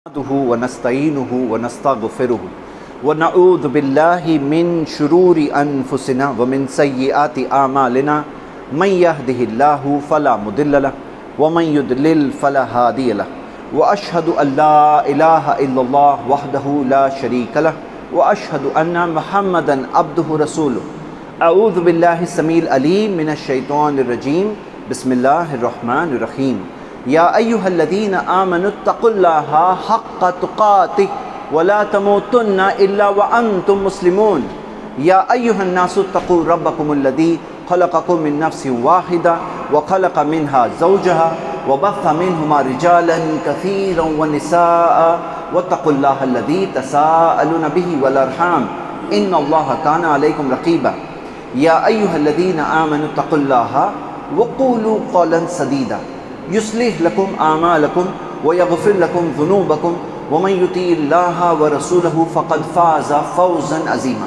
نحمده ونستعينه ونستغفره ونعوذ بالله من شرور أنفسنا ومن سيئات أعمالنا من يهده الله فلا مضل له ومن يضلل فلا هادي له وأشهد أن لا إله إلا الله وحده لا شريك له وأشهد أن محمدا عبده رسوله. أعوذ بالله السميع العليم من الشيطان الرجيم. بسم الله الرحمن الرحيم. یا ایہا الذین آمنوا اتقوا اللہ حق تقاتہ ولا تموتن الا وانتم مسلمون. یا ایہا الناس اتقوا ربکم الذی خلقکم من نفس واحدہ وخلق منها زوجها وبث منهما رجالا كثيرا ونساء واتقوا اللہ الذی تساءلون به والارحام ان اللہ کان علیکم رقیبا. یا ایہا الذین آمنوا اتقوا اللہ وقولوا قولا سدیدا یصلح لکم اعمالکم ویغفر لکم ذنوبکم ومن یطیع اللہ ورسولہ فقد فاز فوزا عظیما.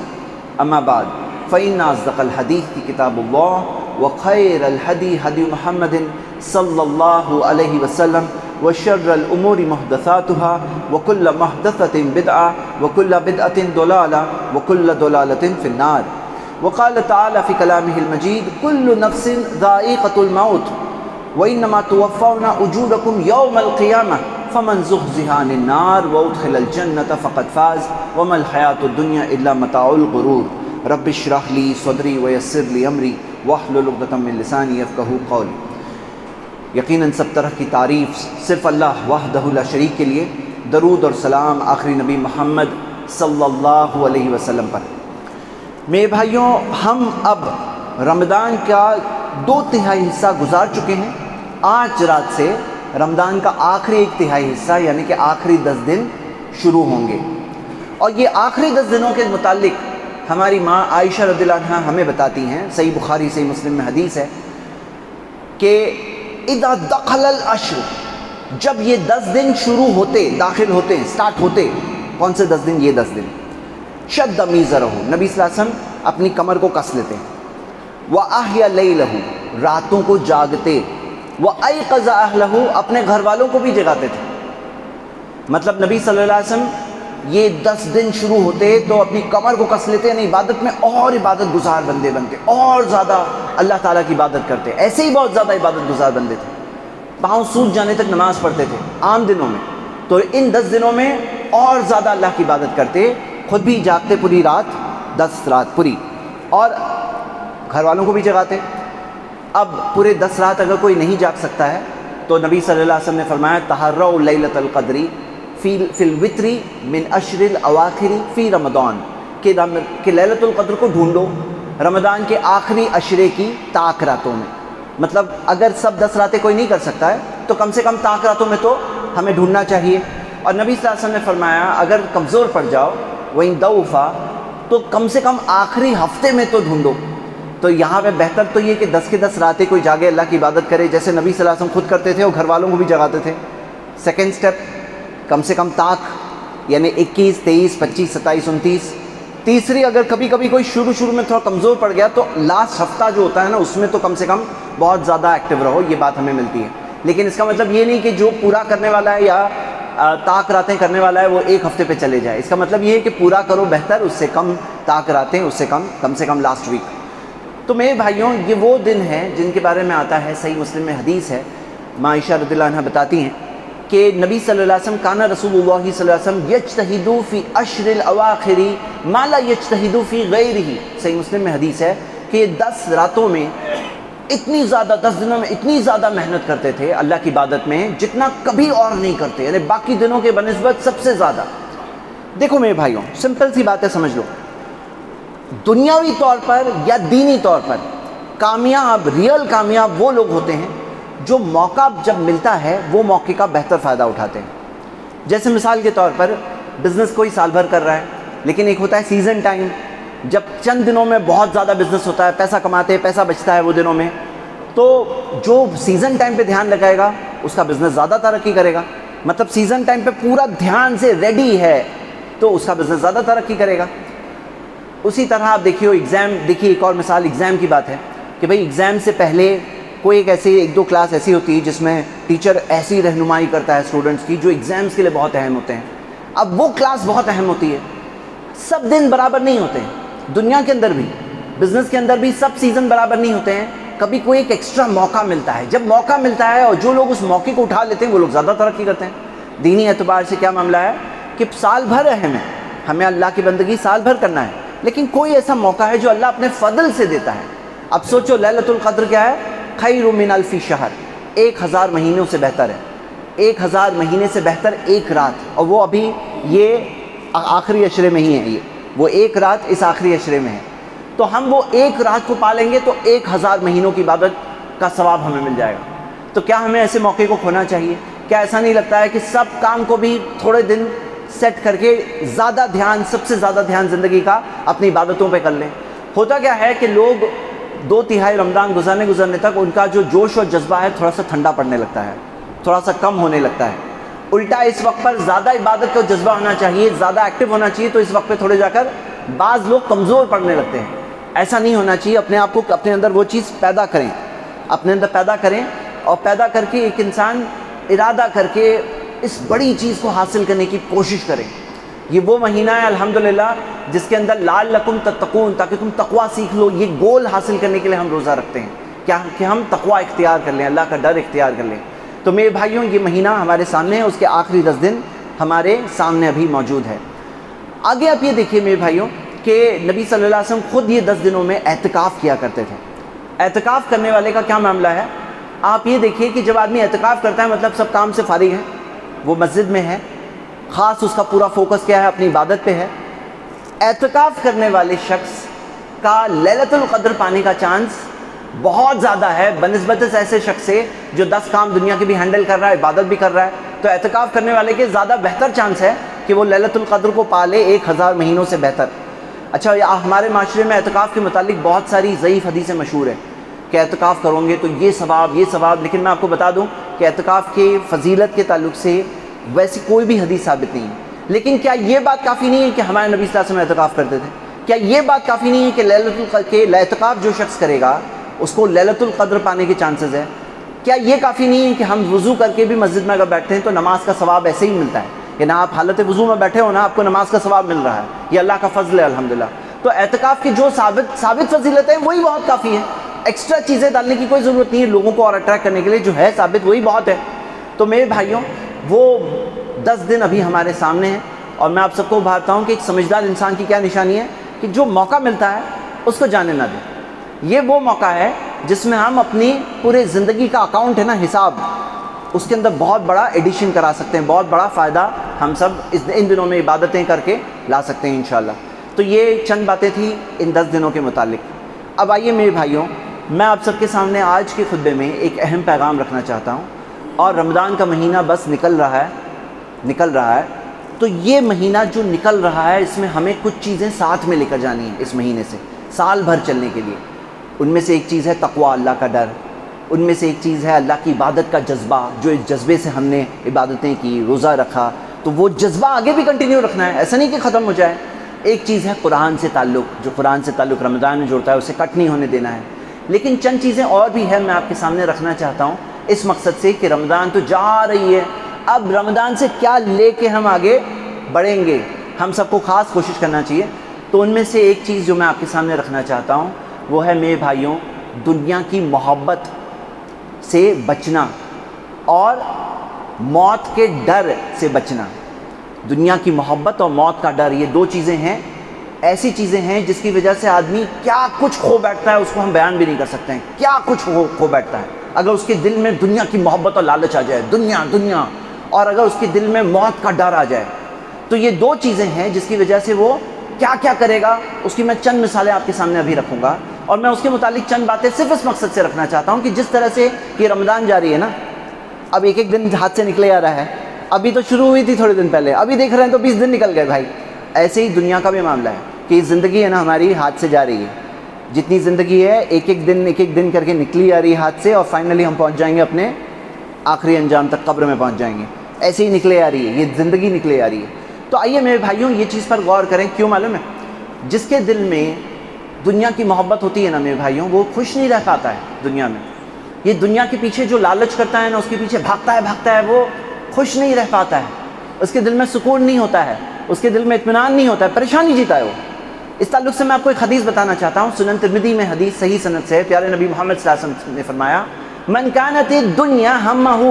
اما بعد فإن اصدق الحدیث کتاب اللہ وخیر الہدی ہدی محمد صلی اللہ علیہ وسلم وشر الامور محدثاتها وکل محدثۃ بدعہ وکل بدعۃ ضلالہ وکل ضلالۃ فی النار. وقال تعالی فی کلامہ المجید کل نفس ذائقۃ الموت وَإِنَّمَا تُوَفَّوْنَ أُجُورَكُمْ يَوْمَ الْقِيَامَةِ فَمَنْ زُحْزِحَ عَنِ النَّارِ وَأُدْخِلَ الْجَنَّةَ فَقَدْ فَازَ وَمَا الْحَيَاةُ الدُّنْيَا إِلَّا مَتَاعُ الْغُرُورِ. رَبِّ اشْرَحْ لِي صَدْرِي وَيَسِّرْ لِي أَمْرِي وَاحْلُلْ عُقْدَةً مِّن لِّسَانِي يَفْقَهُوا قَوْلِي. یقیناً سب طرح کی تعریف صرف اللہ وحدہ لا شریک کے لیے. درود اور سلام آخری نبی محمد صلی اللہ علیہ وسلم پر. میرے بھائیوں، ہم اب رمضان کا 2/3 حصہ گزار چکے ہیں. آج رات سے رمضان کا آخری 1/3 حصہ یعنی کہ آخری 10 دن شروع ہوں گے. اور یہ آخری 10 دنوں کے متعلق ہماری ماں عائشہ رضی اللہ عنہا ہمیں بتاتی ہیں، صحیح بخاری صحیح مسلم میں حدیث ہے کہ اذا دخل العشر، جب یہ 10 دن شروع ہوتے، داخل ہوتے، سٹارٹ ہوتے. کون سے 10 دن؟ یہ 10 دن. شد میزرہ، نبی صلی اللہ علیہ وسلم اپنی کمر کو کس لیتے. وَأَحْيَا لَيْلَهُ، راتوں کو جاگتے. وَأَيْقَظَ أَهْلَهُ، اپنے گھر والوں کو بھی جگاتے تھے. مطلب نبی صلی اللہ علیہ وسلم یہ 10 دن شروع ہوتے تو اپنی کمر کو کس لیتے، یعنی عبادت میں اور عبادت گزار بندے بنتے، اور زیادہ اللہ تعالیٰ کی عبادت کرتے. ایسے ہی بہت زیادہ عبادت گزار بندے تھے، پاؤں سوج جانے تک نماز پڑھتے تھے عام دنوں میں. تو ان 10 دنوں میں اور زیادہ اللہ کی عبادت کرتے، خود بھی جاگتے پوری رات، 10 رات پوری، اور گھر والوں کو بھی جگاتے. اب پورے 10 رات اگر کوئی نہیں جاگ سکتا ہے تو نبی صلی اللہ علیہ وسلم نے فرمایا تحروا لیلۃ القدر فی الوتر من اشر الاواخر فی رمضان، کہ لیلۃ القدر کو ڈھونڈو رمضان کے آخری عشرے کی طاق راتوں میں. مطلب اگر سب 10 راتیں کوئی نہیں کر سکتا ہے تو کم سے کم طاق راتوں میں تو ہمیں ڈھونڈنا چاہیے. اور نبی صلی اللہ علیہ وسلم نے فرمایا اگر کمزور پڑ جاؤ وَإِن ضَعُفَ، تو کم سے کم آخری ہفتے میں تو ڈھونڈو. تو یہاں پہ بہتر تو یہ کہ 10 کے 10 راتیں کوئی جاگے، اللہ کی عبادت کرے، جیسے نبی صلی اللہ علیہ وسلم خود کرتے تھے اور گھر والوں کو بھی جگاتے تھے. سیکنڈ سٹیپ، کم سے کم طاق، یعنی 21 23 25 27 29. تیسری، اگر کبھی کبھی کوئی شروع میں تھوڑا کمزور پڑ گیا تو لاسٹ ہفتہ جو ہوتا ہے نا، اس میں تو کم سے کم بہت زیادہ ایکٹیو رہو. یہ بات ہمیں ملتی ہے. لیکن اس کا مطلب یہ نہیں کہ جو پورا کرنے والا ہے یا طاق راتیں کرنے والا ہے وہ ایک ہفتے پہ چلے جائے. اس کا مطلب یہ ہے کہ پورا کرو بہتر، اس سے کم طاق راتیں، اس سے کم سے کم لاسٹ ویک. تو میرے بھائیوں، یہ وہ دن ہیں جن کے بارے میں آتا ہے صحیح مسلم میں حدیث ہے. ماں عائشہ رضی اللہ عنہا بتاتی ہیں کہ نبی صلی اللہ علیہ وسلم کان رسول اللہ صلی اللہ علیہ وسلم یجتہد فی اشر الاواخر ما لا یجتہد فی غیرہ. صحیح مسلم میں حدیث ہے کہ یہ 10 راتوں میں اتنی زیادہ، 10 دنوں میں اتنی زیادہ محنت کرتے تھے اللہ کی عبادت میں جتنا کبھی اور نہیں کرتے، یعنی باقی دنوں کے بنسبت سب سے زیادہ. دیکھو میرے بھائیوں، سمپل سی بات ہے، سمجھ لو. دنیاوی طور پر یا دینی طور پر کامیاب، ریئل کامیاب وہ لوگ ہوتے ہیں جو موقع جب ملتا ہے وہ موقع کا بہتر فائدہ اٹھاتے ہیں. جیسے مثال کے طور پر بزنس کوئی سال بھر کر رہا ہے، لیکن ایک ہوتا ہے سیزن ٹائم، جب چند دنوں میں بہت زیادہ بزنس ہوتا ہے، پیسہ کماتے ہیں، پیسہ بچتا ہے وہ دنوں میں. تو جو سیزن ٹائم پہ دھیان لگائے گا اس کا بزنس زیادہ ترقی کرے گا. مطلب سیزن ٹائم پہ پورا دھیان سے ریڈی ہے تو اس کا بزنس زیادہ ترقی کرے گا. اسی طرح آپ دیکھیے ایگزام، دیکھیے ایک اور مثال ایگزام کی بات ہے کہ بھئی ایگزام سے پہلے کوئی ایک دو کلاس ایسی ہوتی ہے جس میں ٹیچر ایسی رہنمائی کرتا ہے اسٹوڈنٹس کی جو ایگزامس کے لیے بہت اہم ہوتے ہیں. اب وہ کلاس بہت اہم ہوتی ہے. سب دن برابر نہیں ہوتے ہیں, دنیا کے اندر بھی, بزنس کے اندر بھی سب سیزن برابر نہیں ہوتے ہیں. کبھی کوئی ایک ایکسٹرا موقع ملتا ہے, جب موقع ملتا ہے اور جو لوگ اس موقع کو اٹھا لیتے ہیں وہ لوگ زیادہ ترقی کرتے ہیں. دینی اعتبار سے کیا معاملہ ہے کہ سال بھر اہم ہے, ہمیں اللہ کی بندگی سال بھر کرنا ہے, لیکن کوئی ایسا موقع ہے جو اللہ اپنے فضل سے دیتا ہے. اب سوچو لیلۃ القدر کیا ہے, خیر من الف شہر, 1000 مہینوں سے بہتر ہے. 1000 مہینے سے بہتر ایک رات, اور وہ ابھی یہ آخری عشرے میں ہی ہے, وہ ایک رات اس آخری عشرے میں ہے. تو ہم وہ ایک رات کو پالیں گے تو 1000 مہینوں کی عبادت کا ثواب ہمیں مل جائے گا. تو کیا ہمیں ایسے موقع کو کھونا چاہیے؟ کیا ایسا نہیں لگتا ہے کہ سب کام کو بھی تھوڑے دن سیٹ کر کے زیادہ دھیان, سب سے زیادہ دھیان زندگی کا اپنی عبادتوں پہ کر لیں؟ ہوتا کیا ہے کہ لوگ 2/3 رمضان گزرنے تک ان کا جو جوش اور جذبہ ہے تھوڑا سا ٹھنڈا پڑنے لگتا ہے, تھوڑا سا کم ہونے لگتا ہے. الٹا اس وقت پر زیادہ عبادت کا جذبہ ہونا چاہیے, زیادہ ایکٹیو ہونا چاہیے, تو اس وقت پہ تھوڑے جا کر بعض لوگ کمزور پڑنے لگتے ہیں. ایسا نہیں ہونا چاہیے. اپنے آپ کو اپنے اندر وہ چیز پیدا کریں, اپنے اندر پیدا کریں, اور پیدا کر کے ایک انسان ارادہ کر کے اس بڑی چیز کو حاصل کرنے کی کوشش کریں. یہ وہ مہینہ ہے الحمدللہ جس کے اندر لعلکم تتقون, تاکہ تم تقوی سیکھ لو. یہ گول حاصل کرنے کے لیے ہم روزہ رکھتے ہیں, کیا کہ ہم تقوی اختیار کر لیں, اللہ کا ڈر اختیار کر لیں. تو میرے بھائیوں, یہ مہینہ ہمارے سامنے ہے, اس کے آخری 10 دن ہمارے سامنے ابھی موجود ہے. آگے آپ یہ دیکھیے میرے بھائیوں کہ نبی صلی اللہ علیہ وسلم خود یہ 10 دنوں میں اعتکاف کیا کرتے تھے. اعتکاف کرنے والے کا کیا معاملہ ہے؟ آپ یہ دیکھیے کہ جب آدمی اعتکاف کرتا ہے مطلب سب کام سے فارغ ہے, وہ مسجد میں ہے, خاص اس کا پورا فوکس کیا ہے؟ اپنی عبادت پہ ہے. اعتکاف کرنے والے شخص کا لیلۃ القدر پانے کا چانس بہت زیادہ ہے بنسبت ایسے شخص سے جو 10 کام دنیا کے بھی ہینڈل کر رہا ہے, عبادت بھی کر رہا ہے. تو اعتکاف کرنے والے کے زیادہ بہتر چانس ہے کہ وہ لیلۃ القدر کو پالے 1000 مہینوں سے بہتر. اچھا, ہمارے معاشرے میں اعتکاف کے متعلق بہت ساری ضعیف حدیثیں مشہور ہیں کہ اعتکاف کرو گے تو یہ ثواب, یہ ثواب. لیکن میں آپ کو بتا دوں کہ اعتکاف کی فضیلت کے تعلق سے ویسی کوئی بھی حدیث ثابت نہیں ہے. لیکن کیا یہ بات کافی نہیں ہے کہ ہمارے نبی صلی اللہ علیہ وسلم اعتکاف کرتے تھے؟ کیا یہ بات کافی نہیں ہے کہ لیلۃ القدر کے اعتکاف جو شخص کرے گا اس کو لیلۃ القدر پانے کے چانسز ہے؟ کیا یہ کافی نہیں ہے کہ ہم وضو کر کے بھی مسجد میں اگر بیٹھتے ہیں تو نماز کا ثواب ایسے ہی ملتا ہے کہ نہ آپ حالت وضو میں بیٹھے ہو نہ آپ کو نماز کا ثواب مل رہا ہے؟ یہ اللہ کا فضل ہے الحمدللہ. تو اعتکاف کی جو ثابت فضیلتیں ہیں وہی بہت کافی ہیں, ایکسٹرا چیزیں ڈالنے کی کوئی ضرورت نہیں ہے. لوگوں کو اور اٹریکٹ کرنے کے لیے جو ہے ثابت وہی بہت ہے. تو میرے بھائیوں, وہ 10 دن ابھی ہمارے سامنے ہیں, اور میں آپ سب کو ابھارتا ہوں کہ ایک سمجھدار انسان کی کیا نشانی ہے کہ جو موقع ملتا ہے اس کو جانے نہ دیں. یہ وہ موقع ہے جس میں ہم اپنی پورے زندگی کا اکاؤنٹ ہے نا, حساب, اس کے اندر بہت بڑا ایڈیشن کرا سکتے ہیں, بہت بڑا فائدہ ہم سب ان دنوں میں عبادتیں کر کے لا سکتے ہیں انشاءاللہ. تو یہ چند باتیں تھیں ان 10 دنوں کے متعلق. اب آئیے میرے بھائیوں, میں آپ سب کے سامنے آج کے خطبے میں ایک اہم پیغام رکھنا چاہتا ہوں. اور رمضان کا مہینہ بس نکل رہا ہے. تو یہ مہینہ جو نکل رہا ہے اس میں ہمیں کچھ چیزیں ساتھ میں لے کر جانی ہیں اس مہینے سے سال بھر چلنے کے لیے. ان میں سے ایک چیز ہے تقوی, اللہ کا ڈر. ان میں سے ایک چیز ہے اللہ کی عبادت کا جذبہ, جو اس جذبے سے ہم نے عبادتیں کی, روزہ رکھا, تو وہ جذبہ آگے بھی کنٹینیو رکھنا ہے, ایسا نہیں کہ ختم ہو جائے. ایک چیز ہے قرآن سے تعلق, جو قرآن سے تعلق رمضان میں جوڑتا ہے اسے کٹ نہیں ہونے دینا ہے. لیکن چند چیزیں اور بھی ہیں میں آپ کے سامنے رکھنا چاہتا ہوں اس مقصد سے کہ رمضان تو جا رہی ہے, اب رمضان سے کیا لے کے ہم آگے بڑھیں گے, ہم سب کو خاص کوشش کرنا چاہیے. تو ان میں سے ایک چیز جو میں آپ کے سامنے رکھنا چاہتا ہوں وہ ہے میرے بھائیوں, دنیا کی محبت سے بچنا اور موت کے ڈر سے بچنا. دنیا کی محبت اور موت کا ڈر, یہ 2 چیزیں ہیں, ایسی چیزیں ہیں جس کی وجہ سے آدمی کیا کچھ کھو بیٹھتا ہے اس کو ہم بیان بھی نہیں کر سکتے ہیں. کیا کچھ کھو بیٹھتا ہے اگر اس کے دل میں دنیا کی محبت اور لالچ آ جائے, دنیا, اور اگر اس کے دل میں موت کا ڈر آ جائے. تو یہ 2 چیزیں ہیں جس کی وجہ سے وہ کیا کیا کرے گا. اس کی میں چند مثالیں آپ کے سامنے ابھی رکھوں گا, اور میں اس کے متعلق چند باتیں صرف اس مقصد سے رکھنا چاہتا ہوں کہ جس طرح سے یہ رمضان جاری ہے نا, اب ایک دن ہاتھ سے نکلے آ رہا ہے. ابھی تو شروع ہوئی تھی تھوڑے دن پہلے, ابھی دیکھ رہے ہیں تو 20 دن نکل گئے بھائی. ایسے ہی دنیا کا بھی معاملہ ہے کہ زندگی ہے نا ہماری ہاتھ سے جا رہی ہے. جتنی زندگی ہے ایک ایک دن کر کے نکلی آ رہی ہے ہاتھ سے, اور فائنلی ہم پہنچ جائیں گے اپنے آخری انجام تک, قبر میں پہنچ جائیں گے. ایسے ہی نکلے آ رہی ہے, یہ زندگی نکلے آ رہی ہے. تو آئیے میرے بھائیوں یہ چیز پر غور کریں. کیوں معلوم ہے, جس کے دل میں دنیا کی محبت ہوتی ہے نا میرے بھائیوں, وہ خوش نہیں رہ پاتا ہے دنیا میں. یہ دنیا کے پیچھے جو لالچ کرتا ہے نا، اس کے پیچھے بھاگتا ہے، وہ خوش نہیں رہ پاتا ہے، اس کے دل میں سکون نہیں ہوتا ہے، اس کے دل میں اطمینان نہیں ہوتا ہے، پریشانی جیتا ہے وہ۔ اس تعلق سے میں آپ کو ایک حدیث بتانا چاہتا ہوں، سنن ترمذی میں حدیث صحیح سند سے، پیارے نبی محمد صلی اللہ علیہ وسلم نے فرمایا من کانت الدنیا ہمہ،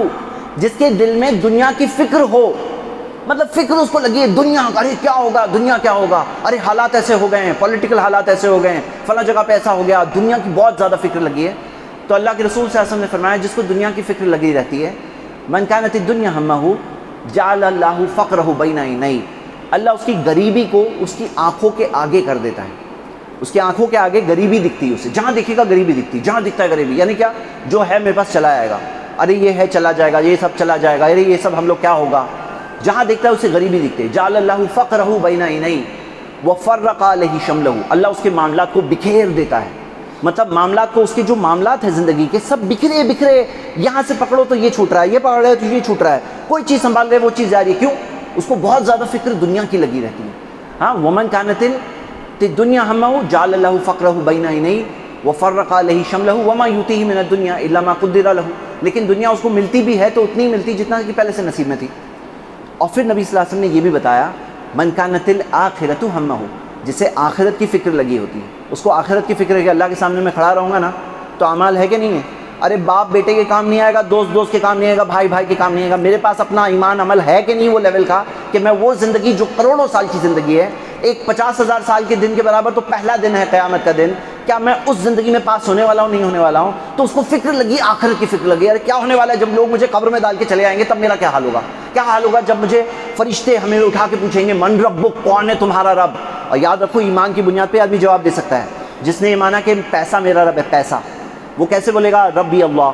جس کے دل میں دنیا کی فکر ہو، مطلب فکر اس کو لگی ہے دنیا، ارے کیا ہوگا، دنیا کیا ہوگا، ارے حالات ایسے ہو گئے ہیں، پولیٹیکل حالات ایسے ہو گئے ہیں، فلاں جگہ پہ ایسا ہو گیا، دنیا کی بہت زیادہ فکر لگی ہے، تو اللہ کے رسول صلی اللہ علیہ وسلم نے فرمایا جس کو دنیا کی فکر لگی رہتی ہے، من کانت الدنیا ہمہ جعل اللہ فقرہ بین عینیہ، اللہ اس کی غریبی کو اس کی آنکھوں کے آگے کر دیتا ہے، اس کی آنکھوں کے آگے غریبی دکھتی ہے، اسے جہاں دیکھے گا غریبی دکھتی، جہاں دکھتا ہے غریبی، یعنی کیا، جو ہے میرے پاس چلا آئے گا، ارے یہ ہے چلا جائے گا، یہ سب چلا جائے گا، ارے یہ سب ہم لوگ کیا ہوگا، جہاں دیکھتا ہے اسے غریبی دکھتے، جعل اللہ فقرہ بین عینیہ وفرق علیہ شملہ، اللہ اس کے معاملات کو بکھیر دیتا ہے، مطلب معاملات کو، اس کے جو معاملات ہیں زندگی کے سب بکھرے بکھرے، یہاں سے پکڑو تو یہ چھوٹ رہا ہے، یہ پکڑ رہے تو یہ چھوٹ رہا ہے، کوئی چیز سنبھال رہے وہ چیز جا رہی ہے، کیوں، اس کو بہت زیادہ فکر دنیا کی لگی رہتی ہے۔ ہاں ومن کانت الدنیا ہمہ جعل اللہ فقرہ بین عینیہ وفرق علیہ شملہ وما یؤتیہ من الدنیا الا ما قدر لہ، لیکن دنیا اس کو ملتی بھی ہے تو اتنی ملتی جتنا کہ پہلے سے نصیب میں تھی۔ اور پھر نبی صلی اللہ علیہ وسلم نے یہ بھی بتایا من کانت الآخرۃ ہمہ، جسے آخرت کی فکر لگی ہوتی ہے، اس کو آخرت کی فکر ہے کہ اللہ کے سامنے میں کھڑا رہوں گا نا تو اعمال ہے کہ نہیں ہے، ارے باپ بیٹے کے کام نہیں آئے گا، دوست کے کام نہیں آئے گا، بھائی کے کام نہیں آئے گا، میرے پاس اپنا ایمان عمل ہے کہ نہیں وہ لیول کا کہ میں وہ زندگی جو کروڑوں سال کی زندگی ہے، ایک 50,000 سال کے دن کے برابر تو پہلا دن ہے قیامت کا دن، کیا میں اس زندگی میں پاس ہونے والا ہوں نہیں ہونے والا ہوں، تو اس کو فکر لگی، آخرت کی فکر لگی، ارے کیا ہونے والا ہے جب لوگ مجھے قبر میں ڈال کے چلے آئیں گے تب میرا کیا حال ہوگا، کیا حال ہوگا جب مجھے فرشتے ہمیں اٹھا کے پوچھیں گے من ربک، کون ہے تمہارا رب، اور یاد رکھو ایمان کی بنیاد پہ آدمی جواب دے سکتا ہے، جس نے یہ مانا کہ پیسہ میرا رب ہے، پیسہ، وہ کیسے بولے گا ربی اللہ،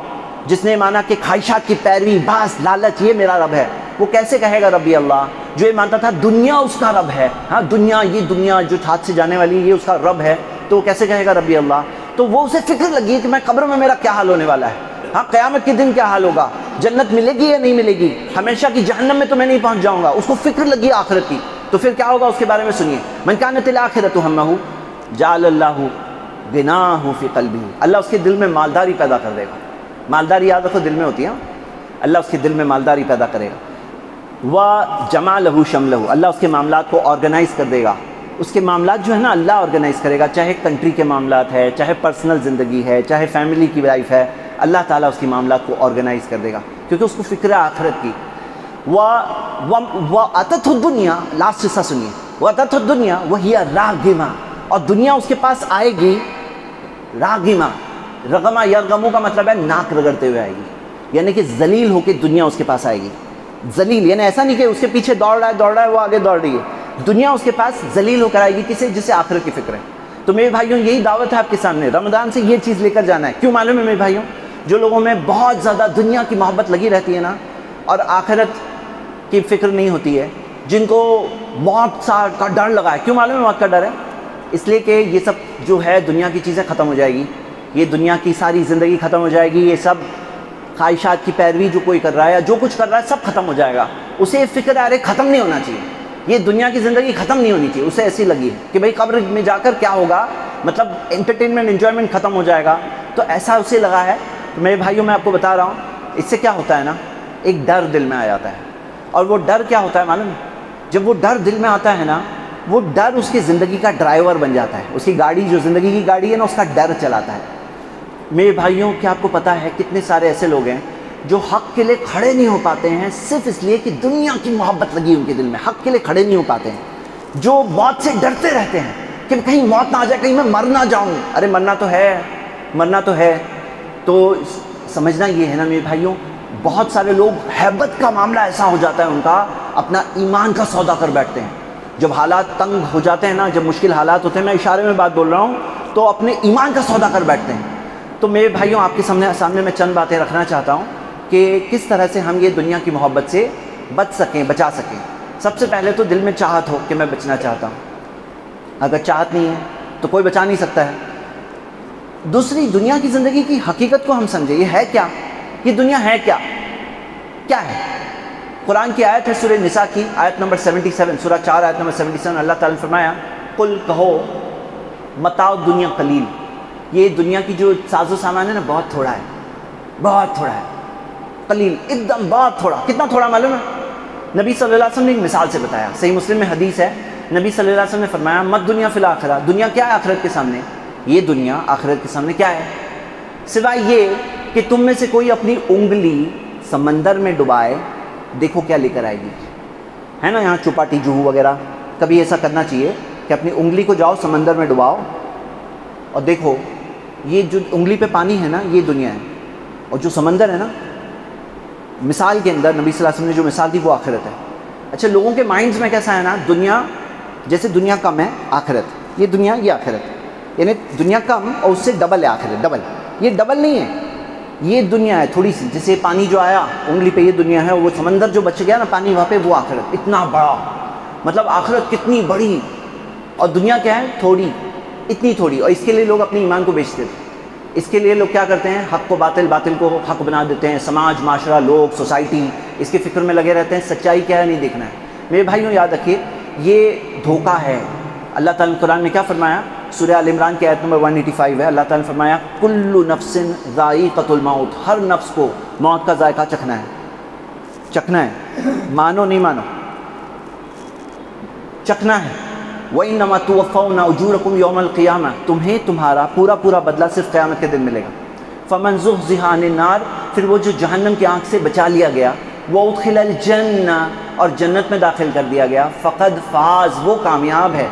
جس نے مانا کہ خواہشات کی پیروی، باس، لالچ یہ میرا رب ہے، وہ کیسے کہے گا ربی اللہ، جو یہ مانتا تھا دنیا اس کا رب ہے، ہاں دنیا، یہ دنیا جو ہاتھ سے جانے والی یہ اس کا رب ہے، تو وہ کیسے کہے گا ربی اللہ، تو وہ اسے فکر لگی کہ میں قبر میں میرا کیا حال ہونے والا ہے، ہاں قیامت کے دن کیا حال ہوگا، جنت ملے گی یا نہیں ملے گی، ہمیشہ کی جہنم میں تو میں نہیں پہنچ جاؤں گا، اس کو فکر لگی آخرت کی، تو پھر کیا ہوگا اس کے بارے میں سنیے، من کانت الآخرۃ ہمہ جعل اللہ غناہ فی قلبہ، اللہ اس کے دل میں مالداری پیدا کر دے گا، مالداری یاد رکھو دل میں ہوتی ہے، اللہ اس کے دل میں مالداری پیدا کرے گا، وجمع لہ شملہ، اللہ اس کے معاملات کو آرگنائز کر دے گا، اس کے معاملات جو ہے نا اللہ آرگنائز کرے گا، چاہے کنٹری کے معاملات ہے، چاہے پرسنل زندگی ہے، چاہے فیملی کی لائف ہے، اللہ تعالیٰ اس کے معاملات کو آرگنائز کر دے گا، کیونکہ اس کو فکر ہے آخرت کی۔ وَأَتَتْهُ الدُّنْيَا، لاسٹ حصہ سنیے، وَأَتَتْهُ الدُّنْيَا وَهِيَ رَاغِمَةٌ، اور دنیا اس کے پاس آئے گی، راغمہ، رغمہ یرغمو کا مطلب ہے ناک رگڑتے ہوئے آئے گی، یعنی کہ ذلیل ہو کے دنیا اس کے پاس آئے گی، ذلیل یعنی ایسا نہیں کہ اس کے پیچھے دوڑ رہا ہے وہ آگے دوڑ رہی ہے، دنیا اس کے پاس ذلیل ہو کر آئے گی، جسے آخرت کی فکر ہے۔ تو میرے بھائیوں یہی دعوت ہے آپ کے سامنے، رمضان سے یہ چیز لے کر جانا ہے، کیوں معلوم ہے میرے بھائیوں، جو لوگوں میں بہت زیادہ دنیا کی محبت لگی رہتی ہے نا اور آخرت کی فکر نہیں ہوتی ہے، جن کو موت کا ڈر لگا ہے، کیوں معلوم ہے موت کا ڈر ہے، اس لیے کہ یہ سب جو ہے دنیا کی چیزیں ختم ہو جائے گی، یہ دنیا کی ساری زندگی ختم ہو جائے گی، یہ سب خواہشات کی پیروی جو کوئی کر رہا ہے یا جو کچھ کر رہا ہے سب ختم ہو جائے گا، اسے فکر آ رہے ختم نہیں ہونا چاہیے، یہ دنیا کی زندگی ختم نہیں ہونی چاہیے، اسے ایسی لگی ہے کہ بھئی قبر میں جا کر کیا ہوگا، مطلب انٹرٹینمنٹ انجوائمنٹ ختم ہو جائے گا، تو ایسا اسے لگا ہے۔ تو میرے بھائیوں میں آپ کو بتا رہا ہوں اس سے کیا ہوتا ہے نا، ایک ڈر دل میں آ جاتا ہے، اور وہ ڈر کیا ہوتا ہے معلوم، جب وہ ڈر دل میں آتا ہے نا، وہ ڈر اس کی زندگی کا ڈرائیور بن جاتا ہے، اس کی گاڑی جو زندگی کی گاڑی ہے نا اس کا ڈر چلاتا ہے۔ میرے بھائیوں کیا آپ کو پتہ ہے کتنے سارے ایسے لوگ ہیں جو حق کے لیے کھڑے نہیں ہو پاتے ہیں صرف اس لیے کہ دنیا کی محبت لگی ان کے دل میں، حق کے لیے کھڑے نہیں ہو پاتے ہیں، جو موت سے ڈرتے رہتے ہیں کہ کہیں موت نہ آ جائے، کہیں میں مر نہ جاؤں، ارے مرنا تو ہے، تو سمجھنا یہ ہے نا میرے بھائیوں، بہت سارے لوگ ہیبت کا معاملہ ایسا ہو جاتا ہے ان کا، اپنا ایمان کا سودا کر بیٹھتے ہیں، جب حالات تنگ ہو جاتے ہیں نا، جب مشکل حالات ہوتے ہیں، میں اشارے میں بات بول رہا ہوں، تو اپنے ایمان کا سودا کر بیٹھتے ہیں۔ تو میرے بھائیوں آپ کے سامنے میں چند باتیں رکھنا چاہتا ہوں کہ کس طرح سے ہم یہ دنیا کی محبت سے بچا سکیں۔ سب سے پہلے تو دل میں چاہت ہو کہ میں بچنا چاہتا ہوں، اگر چاہت نہیں ہے تو کوئی بچا نہیں سکتا ہے۔ دوسری، دنیا کی زندگی کی حقیقت کو ہم سمجھیں، یہ ہے کیا، یہ دنیا ہے کیا ہے؟ قرآن کی آیت ہے سورہ نساء کی آیت نمبر 77، سورہ 4 آیت نمبر 77، اللہ تعالیٰ نے فرمایا قل کہو متاع الدنیا قلیل، یہ دنیا کی جو ساز و سامان ہے نا بہت تھوڑا ہے، بہت تھوڑا ہے، قلیل، ایک دم بہت تھوڑا. کتنا تھوڑا معلوم ہے؟ نبی صلی اللہ علیہ وسلم نے ایک مثال سے بتایا. صحیح مسلم میں حدیث ہے، نبی صلی اللہ علیہ وسلم نے فرمایا مت دنیا فی الآخرہ، دنیا کیا ہے آخرت کے سامنے؟ یہ دنیا آخرت کے سامنے کیا ہے؟ سوائے یہ کہ تم میں سے کوئی اپنی انگلی سمندر میں ڈبائے، دیکھو کیا لے کر آئے گی. ہے نا یہاں چوپاٹی جوہو وغیرہ، کبھی ایسا کرنا چاہیے کہ اپنی انگلی کو جاؤ سمندر میں ڈباؤ اور دیکھو یہ جو انگلی پہ پانی ہے نا یہ دنیا ہے، اور جو سمندر ہے نا مثال کے اندر نبی صلی اللہ علیہ وسلم نے جو مثال دی وہ آخرت ہے. اچھا لوگوں کے مائنڈز میں کیسا ہے نا، دنیا جیسے دنیا کم ہے آخرت، یہ دنیا یہ آخرت، یعنی دنیا کم اور اس سے ڈبل ہے آخرت. ڈبل، یہ ڈبل نہیں ہے، یہ دنیا ہے تھوڑی سی، جیسے پانی جو آیا انگلی پہ یہ دنیا ہے، وہ سمندر جو بچ گیا نا پانی وہاں پہ وہ آخرت. اتنا بڑا، مطلب آخرت کتنی بڑی اور دنیا کیا ہے تھوڑی، اتنی تھوڑی. اور اس کے لیے لوگ اپنے ایمان کو بیچتے تھے. اس کے لیے لوگ کیا کرتے ہیں، حق کو باطل، باطل کو حق بنا دیتے ہیں. سماج، معاشرہ، لوگ، سوسائٹی اس کے فکر میں لگے رہتے ہیں، سچائی کیا ہے نہیں دیکھنا ہے. میرے بھائیوں یاد رکھیے یہ دھوکہ ہے. اللہ تعالیٰ نے قرآن میں کیا فرمایا؟ سورہ آل عمران کی آیت نمبر 185 ہے. اللہ تعالیٰ نے فرمایا کل نفس ذائقۃ الموت، ہر نفس کو موت کا ذائقہ چکھنا ہے. چکھنا ہے، مانو نہیں مانو چکھنا ہے. وَإِنَّمَا تُوَفَّوْنَ أُجُورَكُمْ يَوْمَ الْقِيَامَةِ، تمہیں تمہارا پورا پورا بدلہ صرف قیامت کے دن ملے گا. فَمَنْ زُحْزِحَ عَنِ النَّارِ، پھر وہ جو جہنم کی آنکھ سے بچا لیا گیا، وَأُدْخِلَ الْجَنَّةَ، اور جنت میں داخل کر دیا گیا، فَقَدْ فَازَ، وہ کامیاب ہے.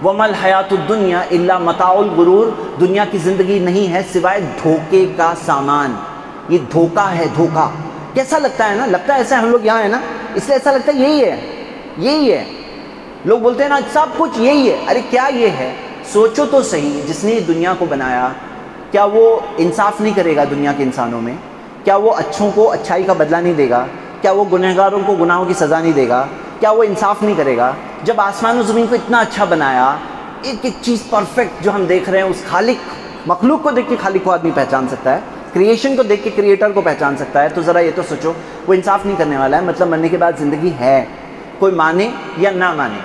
وَمَا الْحَيَاةُ الدُّنْيَا إِلَّا مَتَاعُ الْغُرُورِ، دنیا کی زندگی نہیں ہے سوائے دھوکے کا سامان. یہ دھوکہ ہے، دھوکہ. کیسا لگتا ہے نا، لگتا ہے ایسا ہم لوگ یہاں ہیں نا اس لیے ایسا لگتا ہے یہی ہے، یہی ہے. لوگ بولتے ہیں نا سب کچھ یہی ہے. ارے کیا یہ ہے؟ سوچو تو صحیح، جس نے دنیا کو بنایا کیا وہ انصاف نہیں کرے گا دنیا کے انسانوں میں؟ کیا وہ اچھوں کو اچھائی کا بدلہ نہیں دے گا؟ کیا وہ گنہگاروں کو گناہوں کی سزا نہیں دے گا؟ کیا وہ انصاف نہیں کرے گا؟ جب آسمان و زمین کو اتنا اچھا بنایا، ایک ایک چیز پرفیکٹ جو ہم دیکھ رہے ہیں، اس خالق، مخلوق کو دیکھ کے خالق کو آدمی پہچان سکتا ہے، کریشن کو دیکھ کے کریٹر کو پہچان سکتا ہے. تو ذرا یہ تو سوچو وہ انصاف نہیں کرنے والا ہے. مطلب مرنے کے بعد زندگی ہے، کوئی مانے یا نہ مانے.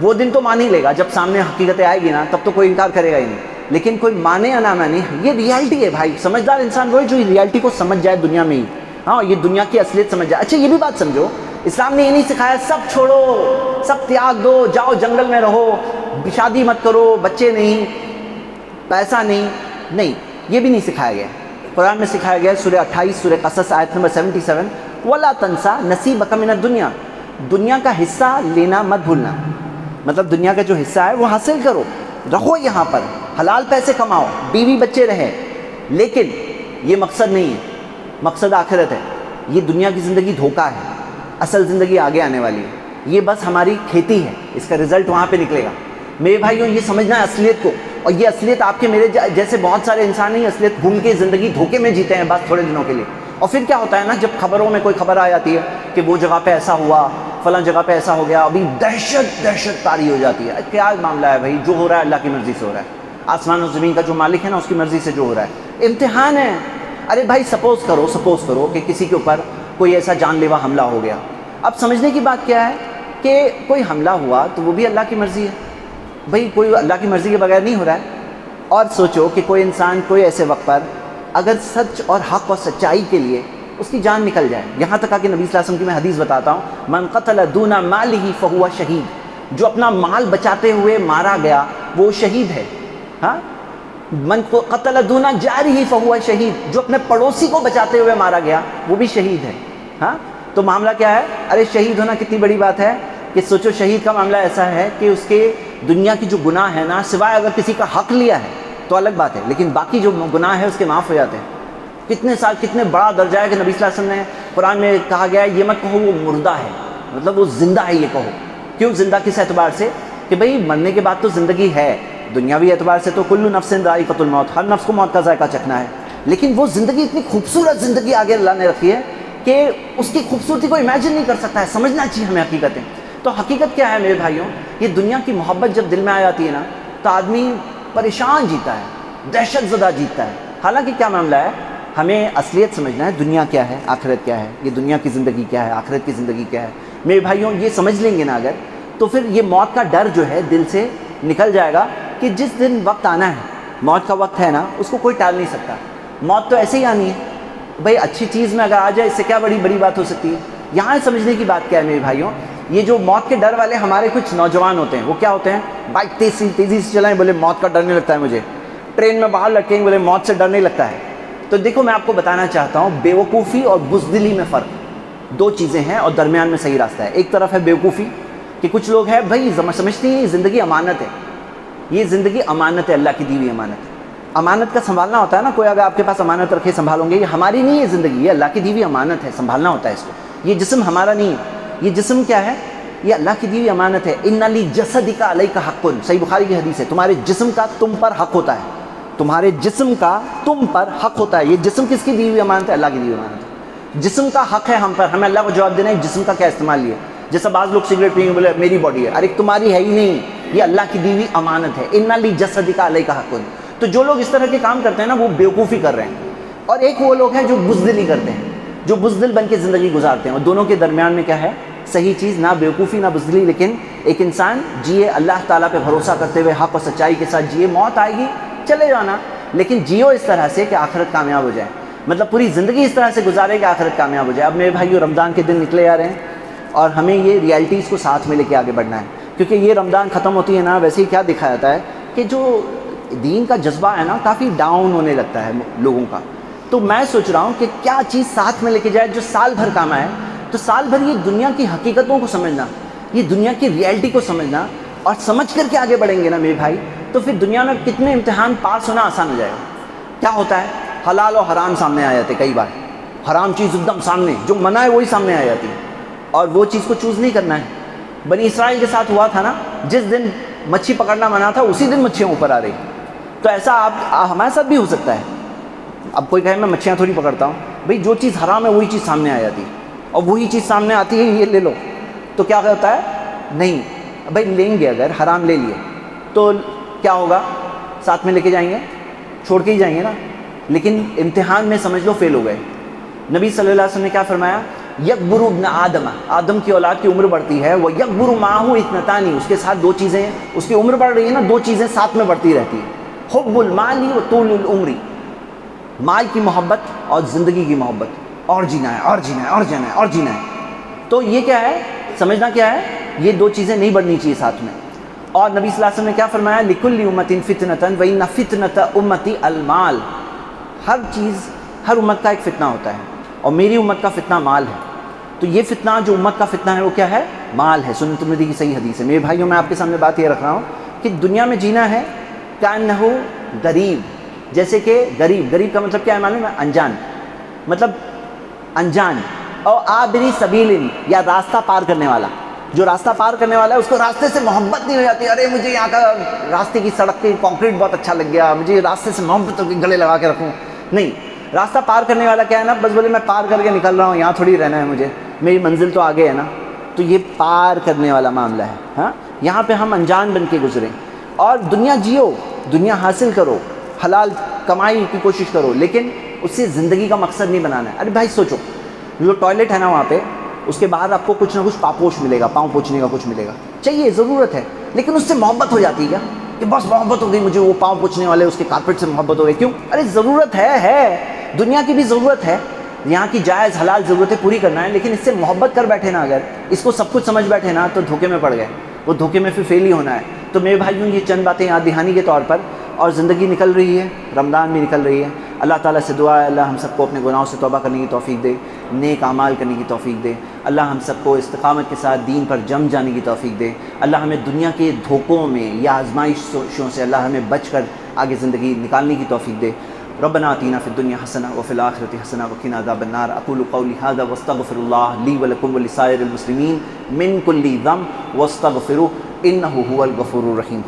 وہ دن تو مان ہی لے گا جب سامنے حقیقتیں آئے گی نا، تب تو کوئی انکار کرے گا ہی نہیں. لیکن کوئی مانے یا نہ مانے، یہ ریالٹی ہے بھائی. سمجھدار انسان وہ ہے جو ریالٹی کو سمجھ جائے دنیا میں ہی. ہاں یہ دنیا کی اصلیت سمجھ جائے. اچھا یہ بھی بات سمجھو، اسلام نے یہ نہیں سکھایا سب چھوڑو، سب تیاگ دو، جاؤ جنگل میں رہو، شادی مت کرو، بچے نہیں، پیسہ نہیں. نہیں، یہ بھی نہیں سکھایا گیا. قرآن میں سکھایا گیا سورہ 28 سورہ قصص آیت نمبر 77، وَلَا تَنْسَا نَصِيبَكَ مِنَ الدُّنْيَا، دنیا کا حصہ لینا مت بھولنا. مطلب دنیا کا جو حصہ ہے وہ حاصل کرو، رہو یہاں پر، حلال پیسے کماؤ، بیوی بچے رہے. لیکن یہ مقصد نہیں ہے، مقصد آخرت ہے. یہ دنیا کی زندگی دھوکہ ہے، اصل زندگی آگے آنے والی ہے. یہ بس ہماری کھیتی ہے، اس کا رزلٹ وہاں پہ نکلے گا. میرے بھائیوں یہ سمجھنا ہے اصلیت کو. اور یہ اصلیت آپ کے میرے جیسے بہت سارے انسان ہیں اصلیت بھول کے زندگی دھوکے میں جیتے ہیں بس تھوڑے دنوں کے لیے. اور پھر کیا ہوتا ہے نا، جب خبروں میں کوئی خبر آ جاتی ہے کہ وہ جگہ پہ ایسا ہوا، فلاں جگہ پہ ایسا ہو گیا، ابھی دہشت طاری ہو جاتی ہے. کیا معاملہ ہے بھائی؟ جو ہو رہا ہے اللہ کی مرضی سے ہو رہا ہے. آسمان و زمین کا جو مالک ہے نا اس کی مرضی سے جو ہو رہا ہے. امتحان ہے. ارے بھائی سپوز کرو کہ کسی کے اوپر کوئی ایسا جان لیوا حملہ ہو گیا. اب سمجھنے کی بات کیا ہے کہ کوئی حملہ ہوا تو وہ بھی اللہ کی مرضی ہے. بھائی کوئی اللہ کی مرضی کے بغیر نہیں ہو رہا ہے. اور سوچو کہ کوئی انسان کوئی ایسے وقت پر اگر سچ اور حق اور سچائی کے لیے اس کی جان نکل جائے، یہاں تک کہ نبی صلی اللہ علیہ وسلم کی میں حدیث بتاتا ہوں، من قتل دون مالہ فہو شہید، جو اپنا مال بچاتے ہوئے مارا گیا وہ شہید ہے. ہاں، من قتل دون جارہ فہو شہید، جو اپنے پڑوسی کو بچاتے ہوئے مارا گیا وہ بھی شہید ہے. ہاں، تو معاملہ کیا ہے؟ ارے شہید ہونا کتنی بڑی بات ہے کہ سوچو شہید کا معاملہ ایسا ہے کہ اس کے دنیا کی جو گناہ ہے نا، سوائے اگر کسی کا حق لیا ہے تو الگ بات ہے، لیکن باقی جو گناہ ہے اس کے معاف ہو جاتے ہیں. کتنے بڑا درجہ ہے کہ نبی صلی اللہ علیہ وسلم نے قرآن میں کہا گیا ہے یہ مت کہو وہ مردہ ہے، مطلب وہ زندہ ہے. یہ کہو کیوں زندہ؟ کس اعتبار سے؟ کہ بھئی مرنے کے بعد تو زندگی ہے، دنیاوی اعتبار سے تو کل نفس ذائقۃ الموت، ہر نفس کو موت کا ذائقہ چکھنا ہے. لیکن وہ زندگی اتنی خوبصورت زندگی آگے اللہ نے رکھی ہے کہ اس کی خوبصورتی کو امیجن نہیں کر سکتا ہے. سمجھنا چاہیے ہمیں حقیقتیں. تو حقیقت کیا ہے میرے بھائیوں؟ یہ دنیا کی محبت جب دل میں آ جاتی ہے نا تو آدمی پریشان جیتا ہے، دہشت زدہ جیتا ہے. حالانکہ کیا معاملہ ہے؟ ہمیں اصلیت سمجھنا ہے، دنیا کیا ہے، آخرت کیا ہے، یہ دنیا کی زندگی کیا ہے، آخرت کی زندگی کیا ہے. میرے بھائیوں یہ سمجھ لیں گے نا اگر، تو پھر یہ موت کا ڈر جو ہے دل سے نکل جائے گا کہ جس دن وقت آنا ہے، موت کا وقت ہے نا، اس کو کوئی ٹال نہیں سکتا. موت تو ایسے ہی آنی ہے. بھائی اچھی چیز میں اگر آ جائے اس سے کیا بڑی بات ہو سکتی ہے؟ یہاں سمجھنے کی بات کیا ہے میرے بھائیوں، یہ جو موت کے ڈر والے ہمارے کچھ نوجوان ہوتے ہیں، وہ کیا ہوتے ہیں، بائک تیزی سے چلائیں، بولے موت کا ڈر نہیں لگتا ہے مجھے، ٹرین میں باہر لٹکیں، بولے موت سے ڈر نہیں لگتا ہے۔ تو دیکھو میں آپ کو بتانا چاہتا ہوں، بیوقوفی اور بزدلی میں فرق، دو چیزیں ہیں اور درمیان میں صحیح راستہ ہے۔ ایک طرف ہے بیوقوفی کہ کچھ لوگ ہیں بھائی سمجھتے ہیں یہ زندگی امانت ہے، یہ زندگی امانت ہے، اللہ کی دی ہوئی امانت ہے۔ امانت کا سنبھالنا ہوتا ہے نا، کوئی اگر آپ کے پاس امانت رکھے سنبھالوں گے، یہ ہماری نہیں ہے زندگی، یہ اللہ کی دی ہوئی امانت ہے، سنبھالنا ہوتا ہے اس کو۔ یہ جسم ہمارا نہیں ہے، یہ جسم کیا ہے، یہ اللہ کی دی ہوئی امانت ہے۔ ان لجسدک علیک حق، صحیح بخاری کی حدیث ہے، تمہارے جسم کا تم پر حق ہوتا ہے، تمہارے جسم کا تم پر حق ہوتا ہے۔ یہ جسم کس کی دی ہوئی امانت ہے؟ اللہ کی دی ہوئی امانت ہے۔ جسم کا حق ہے ہم پر، ہمیں اللہ کو جواب دینا ہے جسم کا کیا استعمال لیا۔ جیسا بعض لوگ سگریٹ پئیں گے، بولے میری باڈی ہے، ارے تمہاری ہے ہی نہیں، یہ اللہ کی دی ہوئی امانت ہے۔ ان لجسدک علیک حق۔ تو جو لوگ اس طرح کے کام کرتے ہیں نا، وہ بیوقوفی کر رہے ہیں، اور ایک وہ لوگ ہیں جو بزدلی کرتے ہیں، جو بزدل بن کے زندگی گزارتے ہیں، اور دونوں کے درمیان میں کیا ہے، صحیح چیز، نہ بیوقوفی نہ بزدلی، لیکن ایک انسان جیے اللہ تعالیٰ پہ بھروسہ کرتے ہوئے، حق اور سچائی کے ساتھ جیے، موت آئے گی چلے جانا، لیکن جیو اس طرح سے کہ آخرت کامیاب ہو جائے، مطلب پوری زندگی اس طرح سے گزارے کہ آخرت کامیاب ہو جائے۔ اب میرے بھائیو رمضان کے دن نکلے آ رہے ہیں، اور ہمیں یہ ریالٹیز کو ساتھ میں لے کے آگے بڑھنا ہے، کیونکہ یہ رمضان ختم ہوتی ہے نا، ویسے ہی کیا دکھا جاتا ہے کہ جو دین کا جذبہ ہے نا کافی ڈاؤن ہونے لگتا ہے لوگوں کا۔ تو میں سوچ رہا ہوں کہ کیا چیز ساتھ میں لے کے جائے جو سال بھر کام آئے، تو سال بھر یہ دنیا کی حقیقتوں کو سمجھنا، یہ دنیا کی ریالٹی کو سمجھنا، اور سمجھ کر کے آگے بڑھیں گے نا میرے بھائی، تو پھر دنیا میں کتنے امتحان پاس ہونا آسان ہو جائے گا۔ کیا ہوتا ہے، حلال اور حرام سامنے آ جاتے، کئی بار حرام چیز ایک دم سامنے، جو منع ہے وہی سامنے آ جاتی ہے، اور وہ چیز کو چوز نہیں کرنا ہے۔ بنی اسرائیل کے ساتھ ہوا تھا نا، جس دن مچھی پکڑنا منع تھا اسی دن مچھیاں اوپر آ رہی۔ تو ایسا آپ ہمارے ساتھ بھی ہو سکتا ہے۔ اب کوئی کہے میں مچھیاں تھوڑی پکڑتا ہوں، بھئی جو چیز حرام ہے وہی چیز سامنے آ جاتی ہے، اور وہی چیز سامنے آتی ہے یہ لے لو، تو کیا ہوتا ہے، نہیں بھائی لیں گے، اگر حرام لے لیے تو کیا ہوگا، ساتھ میں لے کے جائیں گے، چھوڑ کے ہی جائیں گے نا، لیکن امتحان میں سمجھ لو فیل ہو گئے۔ نبی صلی اللہ علیہ وسلم نے کیا فرمایا، یکبر ابن آدم، آدم کی اولاد کی عمر بڑھتی ہے، وہ یکبر معہ اثنتان، اس کے ساتھ دو چیزیں، اس کی عمر بڑھ رہی ہے نا، دو چیزیں ساتھ میں بڑھتی رہتی ہے، حب المال و طول العمر، مال کی محبت اور زندگی کی محبت، اور جینا ہے اور جینا ہے اور جینا ہے اور جینا ہے۔ تو یہ کیا ہے، سمجھنا کیا ہے، یہ دو چیزیں نہیں بڑھنی چاہیے ساتھ میں۔ اور نبی صلی اللہ علیہ وسلم نے کیا فرمایا، لکل امت فتنۃ وان فتنۃ امتی المال، ہر چیز، ہر امت کا ایک فتنہ ہوتا ہے، اور میری امت کا فتنہ مال ہے۔ تو یہ فتنہ جو امت کا فتنہ ہے وہ کیا ہے، مال ہے۔ سنن ترمذی کی صحیح حدیث ہے۔ میرے بھائیوں میں آپ کے سامنے بات یہ رکھ رہا ہوں کہ دنیا میں جینا ہے کأنہ غریب، جیسے کہ غریب کا مطلب کیا ہے معلوم ہے، انجان، مطلب انجان، اور عابری سبیل، یا راستہ پار کرنے والا، جو راستہ پار کرنے والا ہے اس کو راستے سے محبت نہیں ہو جاتی، ارے مجھے یہاں کا راستے کی سڑک کی کانکریٹ بہت اچھا لگ گیا، مجھے راستے سے محبت ہو کے گلے لگا کے رکھوں، نہیں۔ راستہ پار کرنے والا کیا ہے نا، بس بولے میں پار کر کے نکل رہا ہوں، یہاں تھوڑی رہنا ہے مجھے، میری منزل تو آگے ہے نا، تو یہ پار کرنے والا معاملہ ہے۔ ہاں، یہاں پہ ہم انجان بن کے گزریں، اور دنیا جیو، دنیا حاصل کرو، حلال کمائی کی کوشش کرو، لیکن اس سے زندگی کا مقصد نہیں بنانا ہے۔ ارے بھائی سوچو، جو ٹوائلٹ ہے نا وہاں پہ، اس کے بعد آپ کو کچھ نہ کچھ پاپوش ملے گا، پاؤں پوچھنے کا کچھ ملے گا، چاہیے، ضرورت ہے، لیکن اس سے محبت ہو جاتی ہے کیا، کہ بس محبت ہو گئی مجھے وہ پاؤں پوچھنے والے اس کے کارپیٹ سے محبت ہو گئی، کیوں، ارے ضرورت ہے، دنیا کی بھی ضرورت ہے، یہاں کی جائز حلال ضرورتیں پوری کرنا ہے، لیکن اس سے محبت کر بیٹھے نا، اگر اس کو سب کچھ سمجھ بیٹھے نا، تو دھوکے میں پڑ گئے، وہ دھوکے میں پھر فیل ہی ہونا ہے۔ تو میرے بھائیوں یہ چند باتیں یاد دہانی کے طور پر، اور زندگی نکل رہی ہے، رمضان بھی نکل رہی ہے، اللہ تعالیٰ سے دعا ہے اللہ ہم سب کو اپنے گناہوں سے توبہ کرنے کی توفیق دے، نیک اعمال کرنے کی توفیق دے، اللہ ہم سب کو استقامت کے ساتھ دین پر جم جانے کی توفیق دے، اللہ ہمیں دنیا کے دھوکوں میں یا آزمائشوں سے اللہ ہمیں بچ کر آگے زندگی نکالنے کی توفیق دے۔ ربنا آتنا فی الدنیا حسنہ وفی الآخرۃ حسنہ وقنا عذاب النار۔ اقول قولی ھذا واستغفر اللہ لی ولکم ولسائر المسلمین من کل ذنب واستغفروہ انہ ھو الغفور الرحیم۔